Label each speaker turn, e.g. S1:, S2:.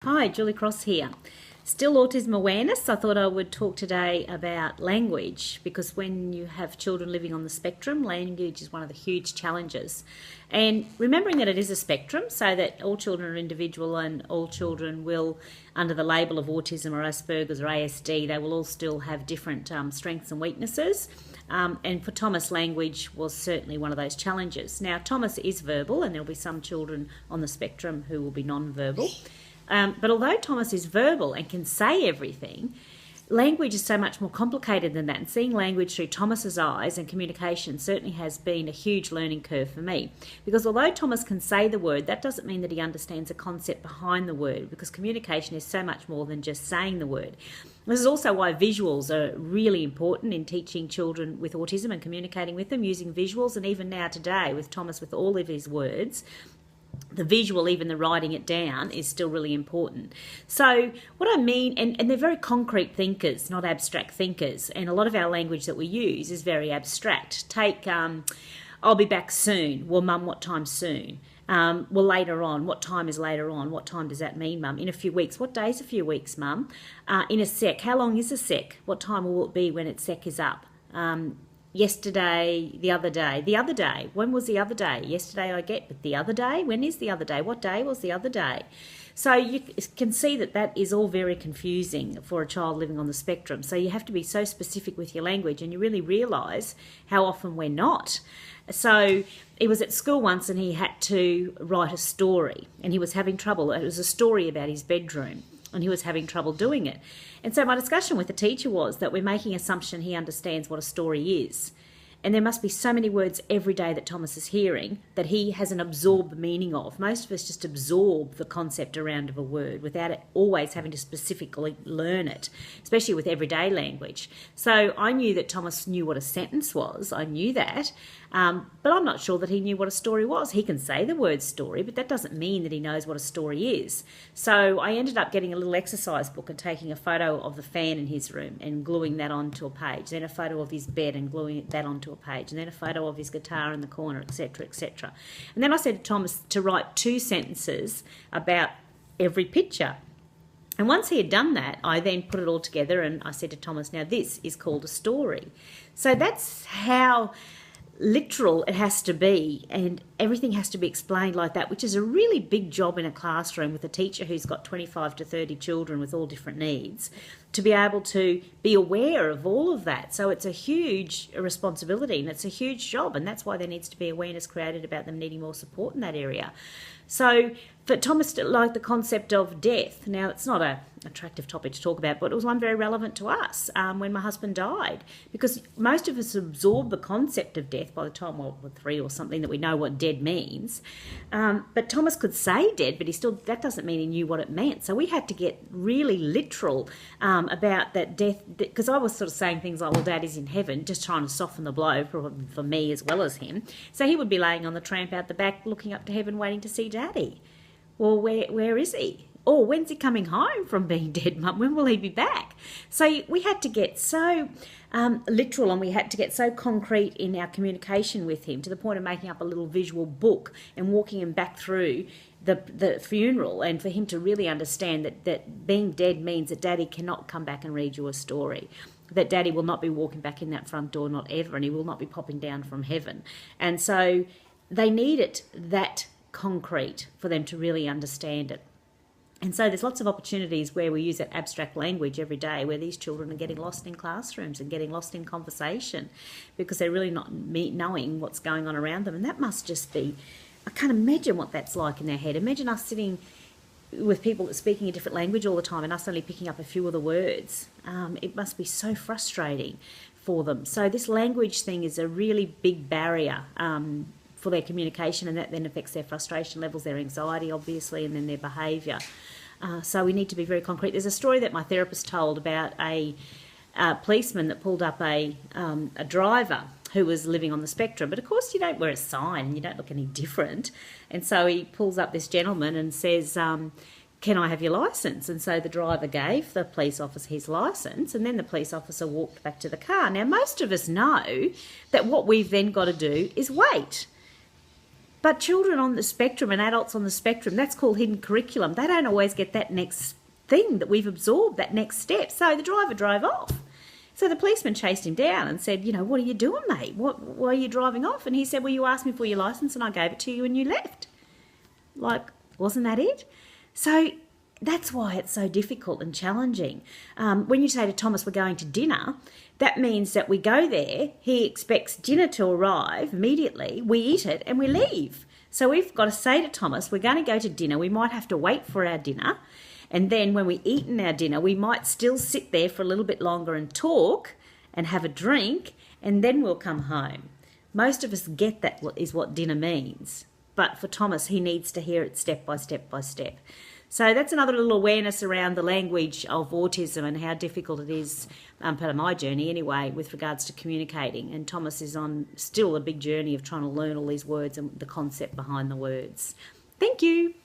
S1: Hi, Julie Cross here. Still autism awareness. I thought I would talk today about language because when you have children living on the spectrum, language is one of the huge challenges. And remembering that it is a spectrum, so that all children are individual and all children will, under the label of autism or Asperger's or ASD, they will all still have different strengths and weaknesses. And for Thomas, language was certainly one of those challenges. Now, Thomas is verbal and there'll be some children on the spectrum who will be non-verbal. But although Thomas is verbal and can say everything, language is so much more complicated than that. And seeing language through Thomas's eyes and communication certainly has been a huge learning curve for me. Because although Thomas can say the word, that doesn't mean that he understands the concept behind the word, because communication is so much more than just saying the word. This is also why visuals are really important in teaching children with autism and communicating with them using visuals. And even now today with Thomas, with all of his words, the visual, even the writing it down, is still really important. So what I mean, and they're very concrete thinkers, not abstract thinkers. And a lot of our language that we use is very abstract. Take, I'll be back soon. Well, Mum, what time soon? Well, later on. What time is later on? What time does that mean, Mum? In a few weeks. What day is a few weeks, Mum? In a sec. How long is a sec? What time will it be when its sec is up? Yesterday, the other day. When was the other day? Yesterday I get, but the other day? When is the other day? What day was the other day? So you can see that that is all very confusing for a child living on the spectrum. So you have to be so specific with your language, and you really realise how often we're not. So he was at school once and he had to write a story and he was having trouble. It was a story about his bedroom and he was having trouble doing it. And so my discussion with the teacher was that we're making assumption he understands what a story is. And there must be so many words every day that Thomas is hearing that he has an absorbed meaning of. Most of us just absorb the concept around of a word without it always having to specifically learn it, especially with everyday language. So I knew that Thomas knew what a sentence was. I knew that. But I'm not sure that he knew what a story was. He can say the word story, but that doesn't mean that he knows what a story is. So I ended up getting a little exercise book and taking a photo of the fan in his room and gluing that onto a page, then a photo of his bed and gluing that onto a page, and then a photo of his guitar in the corner, etc., etc. And then I said to Thomas to write 2 sentences about every picture. And once he had done that, I then put it all together and I said to Thomas, now this is called a story. So that's how literal it has to be, and everything has to be explained like that, which is a really big job in a classroom with a teacher who's got 25 to 30 children with all different needs, to be able to be aware of all of that. So it's a huge responsibility and it's a huge job, and that's why there needs to be awareness created about them needing more support in that area. So for Thomas to like the concept of death, now it's not an attractive topic to talk about, but it was one very relevant to us when my husband died, because most of us absorb the concept of death by the time we're 3 or something, that we know what dead means. But Thomas could say dead, but that doesn't mean he knew what it meant. So we had to get really literal about that death, because I was sort of saying things like, well, Dad is in heaven, just trying to soften the blow probably for me as well as him. So he would be laying on the tramp out the back looking up to heaven waiting to see Daddy. Well, where is he? Or when's he coming home from being dead, Mum? When will he be back? So we had to get so literal, and we had to get so concrete in our communication with him, to the point of making up a little visual book and walking him back through the funeral, and for him to really understand that being dead means that Daddy cannot come back and read you a story, that Daddy will not be walking back in that front door, not ever, and he will not be popping down from heaven. And so they need it that concrete for them to really understand it. And so there's lots of opportunities where we use that abstract language every day, where these children are getting lost in classrooms and getting lost in conversation because they're really not knowing what's going on around them. And that must just be, I can't imagine what that's like in their head. Imagine us sitting with people speaking a different language all the time and us only picking up a few of the words. It must be so frustrating for them. So this language thing is a really big barrier for their communication, and that then affects their frustration levels, their anxiety obviously, and then their behaviour. So we need to be very concrete. There's a story that my therapist told about a policeman that pulled up a driver who was living on the spectrum. But of course you don't wear a sign, you don't look any different. And so he pulls up this gentleman and says, can I have your licence? And so the driver gave the police officer his licence, and then the police officer walked back to the car. Now most of us know that what we've then got to do is wait. But children on the spectrum and adults on the spectrum, that's called hidden curriculum. They don't always get that next thing that we've absorbed, that next step. So the driver drove off. So the policeman chased him down and said, what are you doing, mate? Why are you driving off? And he said, well, you asked me for your licence and I gave it to you and you left. Like, wasn't that it? So that's why it's so difficult and challenging. When you say to Thomas, we're going to dinner, that means that we go there, he expects dinner to arrive immediately, we eat it and we leave. So we've got to say to Thomas, we're going to go to dinner, we might have to wait for our dinner, and then when we've eaten our dinner, we might still sit there for a little bit longer and talk and have a drink, and then we'll come home. Most of us get that is what dinner means. But for Thomas, he needs to hear it step by step by step. So that's another little awareness around the language of autism and how difficult it is, part of my journey anyway, with regards to communicating. And Thomas is on still a big journey of trying to learn all these words and the concept behind the words. Thank you.